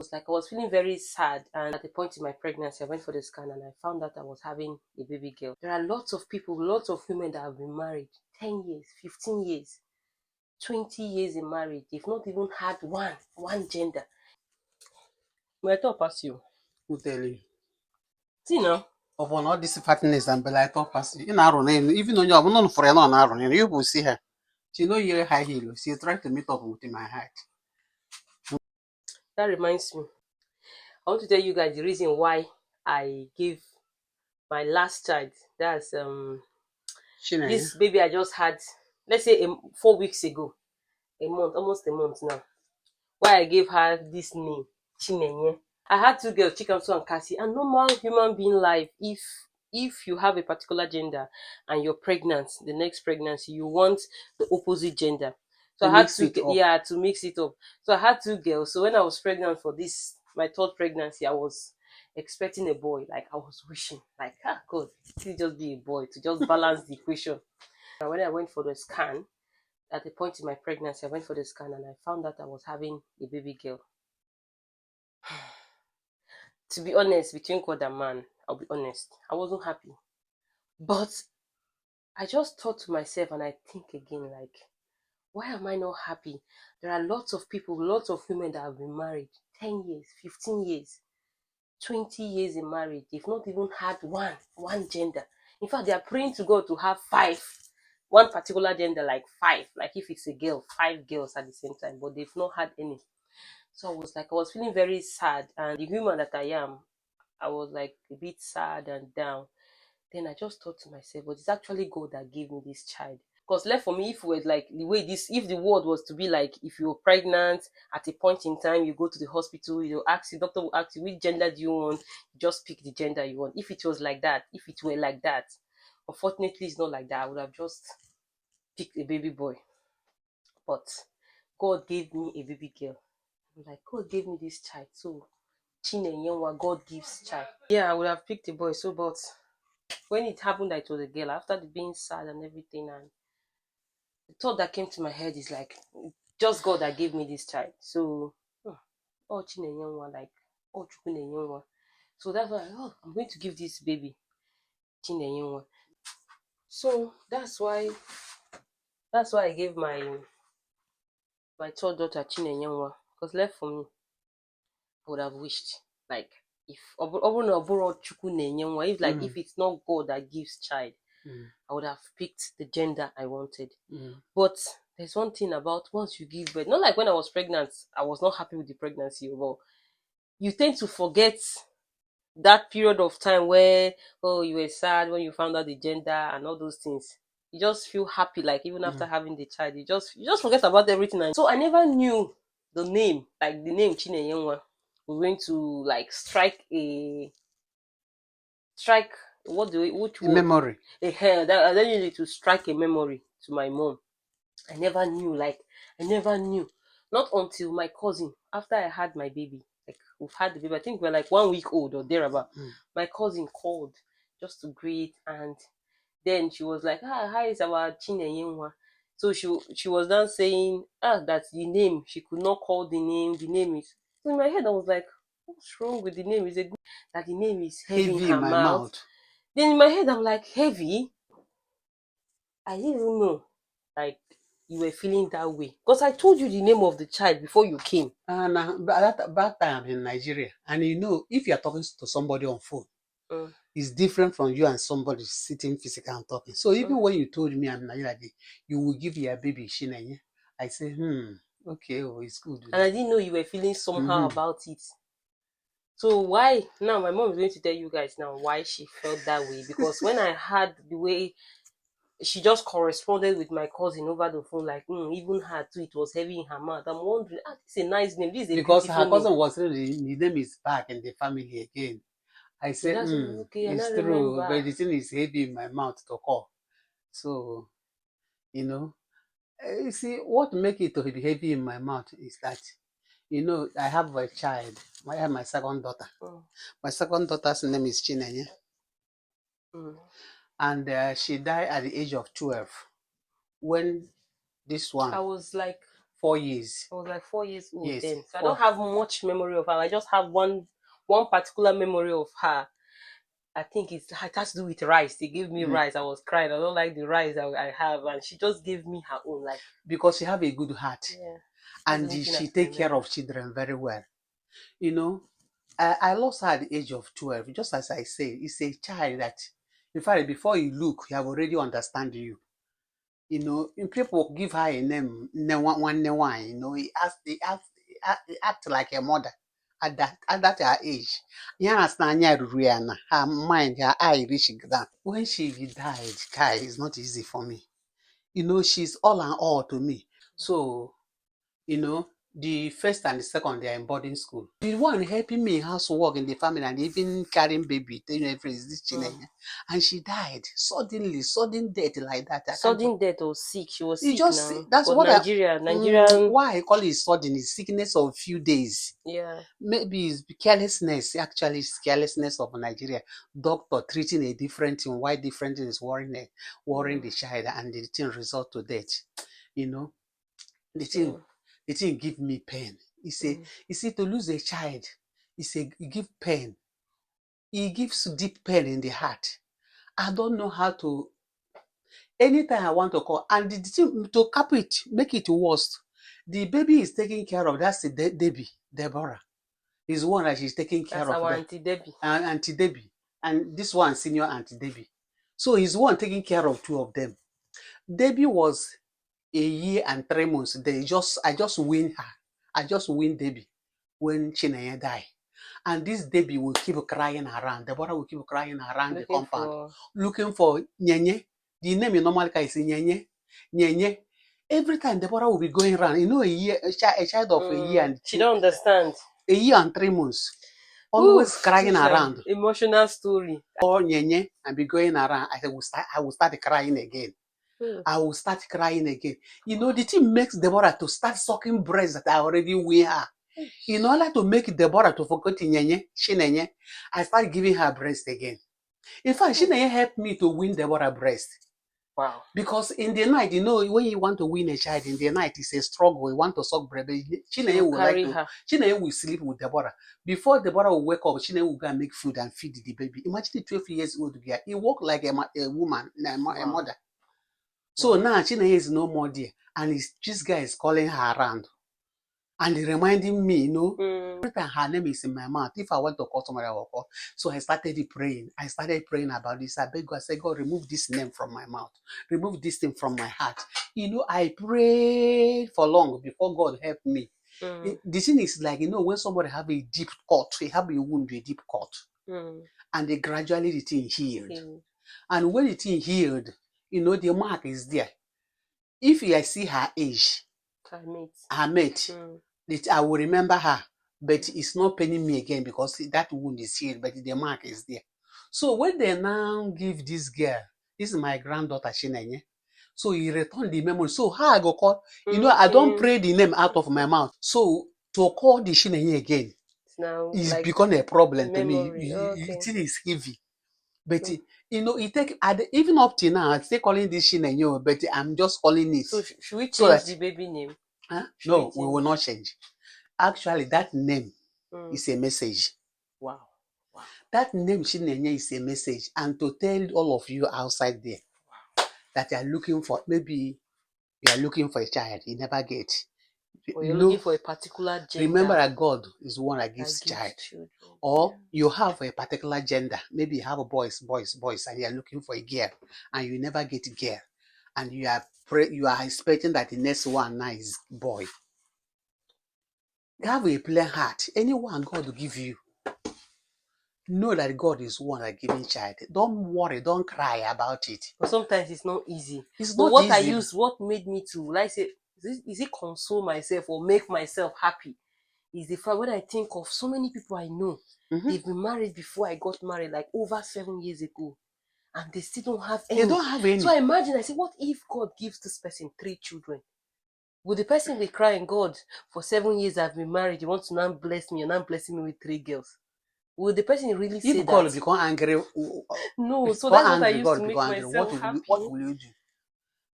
Was like I was feeling very sad, and at the point in my pregnancy I went for the scan and I found out I was having a baby girl. There are lots of people, lots of women that have been married 10 years, 15 years, 20 years in marriage. They've not even had one gender. May I talk past you? Who tell you? See now. Upon all this fatness and belito pass in our name, even on your non for an hour, and you will see her. She know you're high heel. She tried to meet up with my height. That reminds me. I want to tell you guys the reason why I gave my last child. That's this baby I just had, let's say 4 weeks ago. A month, almost a month now. Why I gave her this name, Chinenye. I had two girls, Chikamso and Cassie, and normal human being life, if you have a particular gender and you're pregnant, the next pregnancy, you want the opposite gender. So I had to mix it up. So I had two girls. So when I was pregnant for this, my third pregnancy, I was expecting a boy. Like I was wishing, like, God, it just be a boy to just balance the equation. And when I went for the scan, at the point in my pregnancy, I went for the scan and I found out I was having a baby girl. To be honest, between God and man, I'll be honest, I wasn't happy. But I just thought to myself and I think again, like, why am I not happy? There are lots of people, lots of women that have been married 10 years, 15 years, 20 years in marriage. They've not even had one gender. In fact, they are praying to God to have five. One particular gender, like five. Like if it's a girl, 5 girls at the same time. But they've not had any. So I was feeling very sad. And the human that I am, I was like a bit sad and down. Then I just thought to myself, but it's actually God that gave me this child. Because left for me, if it was like the way this, if the world was to be like, if you're pregnant at a point in time, you go to the hospital, you ask the doctor will ask you which gender do you want, you just pick the gender you want. If it was like that, if it were like that, unfortunately it's not like that. I would have just picked a baby boy. But God gave me a baby girl. I'm like, God gave me this child, so Chinenyewa, God gives child. Yeah, I would have picked a boy. So, but when it happened that it was a girl, after the being sad and everything, and the thought that came to my head is like, just God that gave me this child. So, oh Chinenyewa, like, oh Chukunenyewa. So that's why, I'm going to give this baby Chinenyewa. So that's why I gave my third daughter Chinenyewa. Because left for me, I would have wished, like, if if it's not God that gives child, I would have picked the gender I wanted. But there's one thing about once you give birth, not like when I was pregnant, I was not happy with the pregnancy, but you tend to forget that period of time where you were sad when you found out the gender and all those things. You just feel happy, like even after having the child, you just forget about everything. And so I never knew the name, like the name Chinenyewa was going to like strike what do we which word? Memory. I then you need to strike a memory to my mom. I never knew, not until my cousin, after I had my baby, like we've had the baby, I think we're like 1 week old or thereabout. My cousin called just to greet, and then she was like, hi, it's our Chinenyewa. So she was then saying that the name, she could not call the name is, so in my head I was like, what's wrong with the name? Is it good that the name is heavy in her mouth? Then in my head I'm like, heavy? I didn't even know, like, you were feeling that way, because I told you the name of the child before you came. And that time in Nigeria, and if you're talking to somebody on phone, it's different from you and somebody sitting physical and talking. So even when you told me I'm Nigeria, you will give your baby Chinenye, I say, okay, it's good. And I didn't know you were feeling somehow about it. So why now? My mom is going to tell you guys now why she felt that way, because when I heard the way she just corresponded with my cousin over the phone, like even her too, it was heavy in her mouth. I'm wondering, this is a nice name. This is a because beautiful her cousin name. was saying the name is back in the family again. I said, okay, it's true, but the thing is heavy in my mouth to call. So, you see, what make it to be heavy in my mouth is that, I have a child. I have my second daughter. My second daughter's name is Chinenye. And she died at the age of 12. When this one, I was like 4 years. I was like 4 years old Yes, then. So I 4. don't have much memory of her. I just have one particular memory of her. I think it has to do with rice. They gave me rice. I was crying. I don't like the rice I have, and she just gave me her own. Like, because she have a good heart, yeah, and that's the only thing I she can take care remember. of children very well. You know, I lost her at the age of 12. Just as I say, it's a child that, in fact, before you look, you have already understand you. You know, and people give her a name, one. You know, he act like a mother at that her age. You understand? Rihanna, her mind, her eye reach down. When she died, Kai, it's not easy for me. You know, she's all and all to me. So, you know, the first and the second, they are in boarding school. The one helping me in housework in the family and even carrying baby, you know, is this Chinenye. And she died suddenly, sudden death like that. I can't. Sudden death or sick. She was It sick just, now. that's But what Nigerian, why I call it sudden is sickness of few days. yeah. Maybe it's carelessness. Actually, it's carelessness of Nigeria. Doctor treating a different thing. Why different thing is worrying the child, and the thing result to death. You know, the thing give me pain. You see, to lose a child, it give pain. It gives deep pain in the heart. I don't know how to. Anytime I want to call, and the thing to cap it, make it worse. The baby is taken care of. That's the Deborah. Is one that she's taking care That's of. our Auntie Debbie. Auntie Debbie, and this one senior Auntie Debbie. So he's one taking care of two of them. Debbie was a year and 3 months. I just win her. I just win Debbie when Chinenye died. And this Debbie will keep crying around. Deborah will keep crying around the compound, looking for Nyenye. The name in normal is Nyenye. Nyenye. Every time Deborah will be going around, you know, a child of a year and she don't understand. A year and 3 months, always crying around. Emotional story. Or Nyenye and be going around. I will start crying again. I will start crying again. You know, the thing makes Deborah to start sucking breast that I already wean her. In order to make Deborah to forget Chinenye, I start giving her breast again. In fact, Chinenye helped me to win Deborah breast. Wow. Because in the night, you know, when you want to win a child in the night, it's a struggle. You want to suck breast. Chinenye will sleep with Deborah. Before Deborah will wake up, Chinenye will go and make food and feed the baby. Imagine the 12 years old girl. He walked like a woman, a mother. So now Chinenye is no more there. And this guy is calling her around. And reminding me, you know, every time her name is in my mouth. If I want to call somebody, I will call. So I started praying. I started praying about this. I beg God, I said, God, remove this name from my mouth. Remove this thing from my heart. You know, I prayed for long before God helped me. The thing is like, you know, when somebody have a deep cut, they have a wound, a deep cut. And they gradually the thing healed. And when the thing healed, you know, the mark is there. If I see her age, her mate, I will remember her, but it's not paining me again because that wound is healed, but the mark is there. So when they now give this girl, this is my granddaughter Chinenye, so he returned the memory. So how I go call? You know, I don't pray the name out of my mouth. So to call the Chinenye again is like become a problem to me. It is heavy. But you know, it take even up till now, I still calling this Chinenye, but I'm just calling it. So should we change the baby name? No, we will not change. Actually, that name is a message. Wow. That name Chinenye is a message, and to tell all of you outside there that you are looking for, maybe you are looking for a child, you never get. Or you're looking for a particular gender. Remember that God is the one that gives child. Children. Or you have a particular gender. Maybe you have a boys, and you are looking for a girl, and you never get a girl, and you are expecting that the next one now is boy. Have a plain heart. Anyone God will give you. Know that God is one that giving child. Don't worry, don't cry about it. But sometimes it's not easy. It's but not what easy. I use, what made me to like say, is it console myself or make myself happy? Is the fact when I think of so many people I know, they've been married before I got married, like over 7 years ago, and they still don't have any. They don't have any. So I imagine, I say, what if God gives this person 3 children? Would the person be crying, God, for 7 years I've been married, you want to now bless me, and now blessing me with 3 girls? Will the person really say that? If God become angry, no. So that's what I used to make myself happy. What will you do?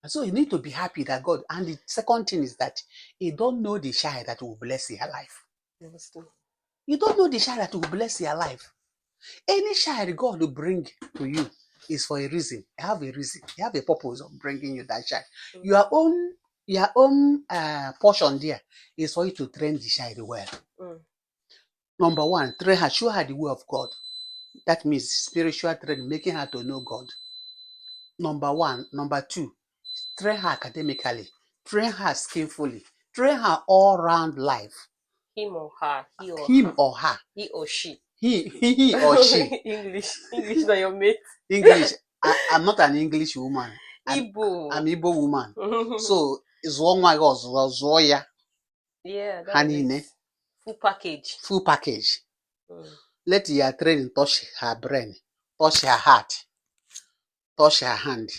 And so you need to be happy that God. And the second thing is that you don't know the child that will bless your life. You don't know the child that will bless your life. Any child God will bring to you is for a reason. You have a reason. You have a purpose of bringing you that child. Your own portion there is for you to train the child well. Number one, train her, show her the way of God. That means spiritual training, making her to know God. Number one. Number two, train her academically, train her skillfully, train her all round life. Him or her, he or her, he or she. He or she. English not your mate. English. I'm not an English woman. Igbo. I'm Igbo woman. So it's one way Zoya. Yeah, that's full package. Full package. Let your training touch her brain, touch her heart, touch her hand,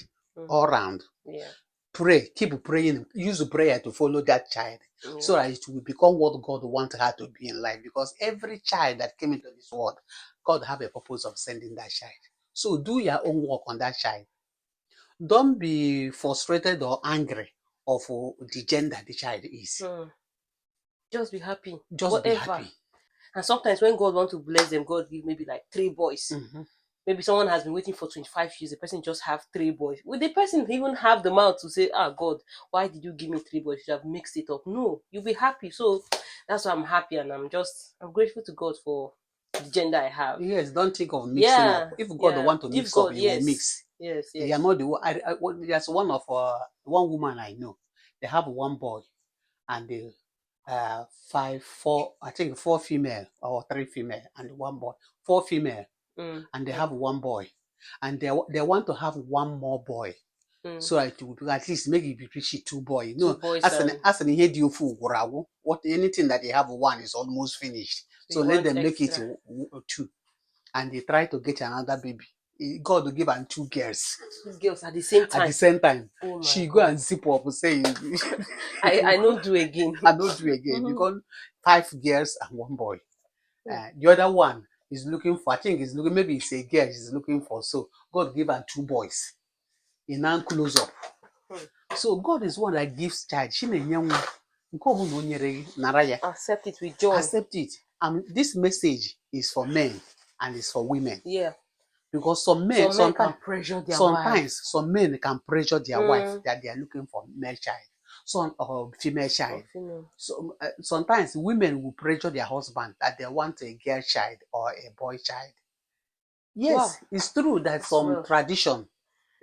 all round. Yeah. Pray, keep praying. Use prayer to follow that child, so that it will become what God wants her to be in life. Because every child that came into this world, God have a purpose of sending that child. So do your own work on that child. Don't be frustrated or angry of the gender the child is. Just be happy. Just whatever. Be happy. And sometimes when God wants to bless them, God give maybe like 3 boys. Maybe someone has been waiting for 25 years. The person just have 3 boys. Will the person even have the mouth to say, God, why did you give me 3 boys? You have mixed it up. No, you'll be happy. So that's why I'm happy, and I'm grateful to God for the gender I have. Yes, don't think of mixing up. If God want to mix up, He will mix. Yes. You are not the one. There's one woman I know. They have 1 boy, and they 4 female or 3 female and 1 boy. 4 female, and they have 1 boy, and they want to have 1 more boy, so it will at least make it be 2 boys. You know, as an head you fool, what anything that they have 1 is almost finished. So let them make it 2, and they try to get another baby. God will give them 2 girls. 2 girls at the same time. At the same time, she go and zip up saying, "I don't do again. I don't do again." Because 5 girls and 1 boy. The other one is looking for. I think he's looking. Maybe it's a girl she's looking for. So God give her 2 boys. In now close up. So God is one that gives child. Accept it with joy. Accept it. This message is for men and it's for women. Yeah. Because some men can pressure their wife. Some men can pressure their wife that they are looking for male child, some female child. So sometimes women will pressure their husband that they want a girl child or a boy child. Yes, it's true that some tradition,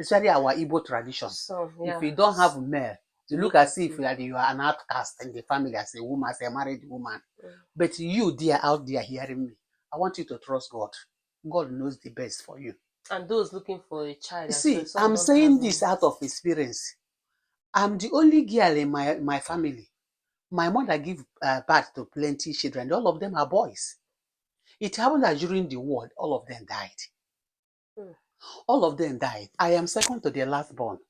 especially our Igbo tradition, if you don't have a male, you look as if you are an outcast in the family as a woman, as a married woman. But you, dear, out there hearing me, I want you to trust God. God knows the best for you. And those looking for a child. See, I'm saying this out of experience. I'm the only girl in my family. My mother gave birth to plenty children. All of them are boys. It happened that during the war, all of them died. All of them died. I am second to the last born.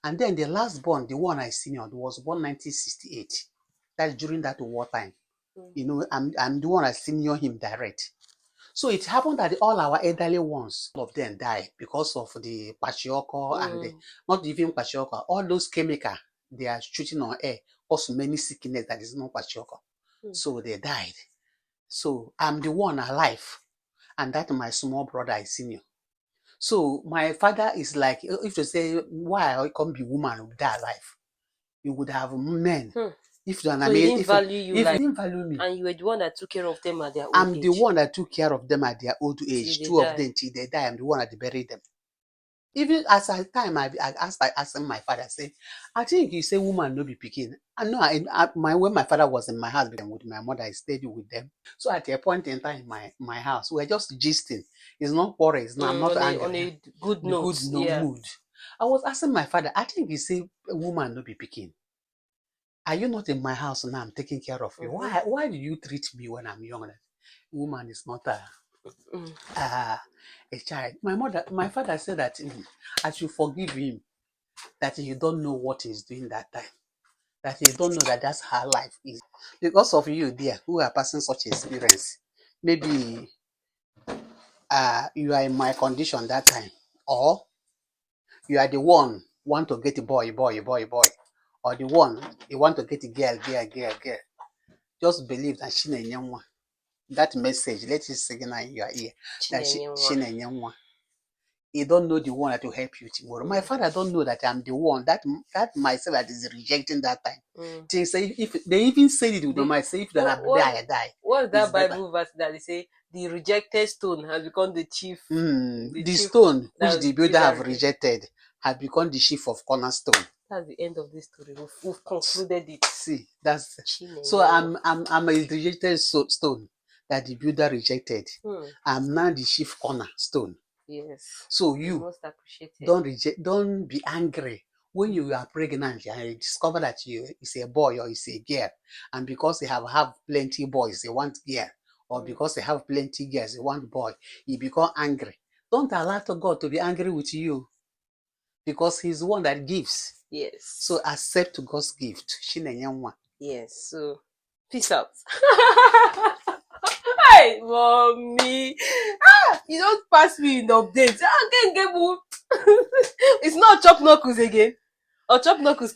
And then the last born, the one I seniored, was born 1968. That's during that war time. You know, I'm the one I senior him direct. So it happened that all our elderly ones, all of them died because of the kwashiorkor and not even kwashiorkor, all those chemicals they are shooting on air cause many sickness that is not kwashiorkor. So they died. So I'm the one alive, and that my small brother is senior. So my father is like, if you say, why I can't be woman who die alive? You would have men. If you didn't value you, if you didn't value me, and you were the one that took care of them at their old age. I'm the one that took care of them at their old age. 2 of them till they die. I'm the one that buried them. Even as a time I asked my father, I say, I think you say woman no be pikin. And no, when my father was in my house with my mother, I stayed with them. So at a point in time in my house, we're just gisting. It's not quarrel. It's not. I'm not angry. On a good note. Mood. I was asking my father, I think you say woman no be pikin. Are you not in my house now? I'm taking care of you. Why do you treat me when I'm young? Woman is not a child. My father said that I should forgive him, that he don't know what he's doing that time, that he don't know that that's how life is. Because of you, dear, who are passing such experience, maybe you are in my condition that time, or you are the one want to get a boy, or the one you want to get a girl. Just believe that Chinenye. That message, let it signal in your ear that Chinenye. He don't know the one that will help you tomorrow. My father don't know that I'm the one that myself that is rejecting that time. Things say if they even said it with myself, if that I die. What's that Bible verse that they say the rejected stone has become the chief? The stone which the builder have rejected has become the chief of cornerstone. That's the end of this story. We've concluded it. See, that's so I'm a rejected stone that the builder rejected. I'm now the chief cornerstone. Yes. So you must appreciate it. Don't be angry when you are pregnant and you discover that it's a boy or it's a girl, and because they have plenty boys, they want girl, or because they have plenty girls, they want boy, you become angry. Don't allow God to be angry with you, because He's the one that gives. Yes. So accept God's gift. Yes. So peace out. Hey, mommy. You don't pass me in updates. It's not chop knuckles again. Or chop knuckles.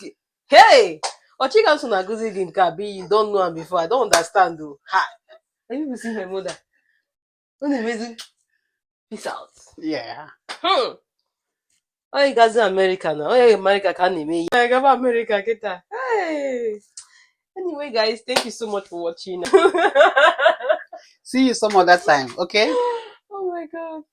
Hey! Or chicken soon goes again. You don't know him before. I don't understand though. Hi. Have you seen my mother? Amazing. Peace out. Yeah. Oh, you guys in America now. Oh, America can't name I go America. Get that. Hey. Anyway, guys, thank you so much for watching. See you some other time, okay? Oh my God.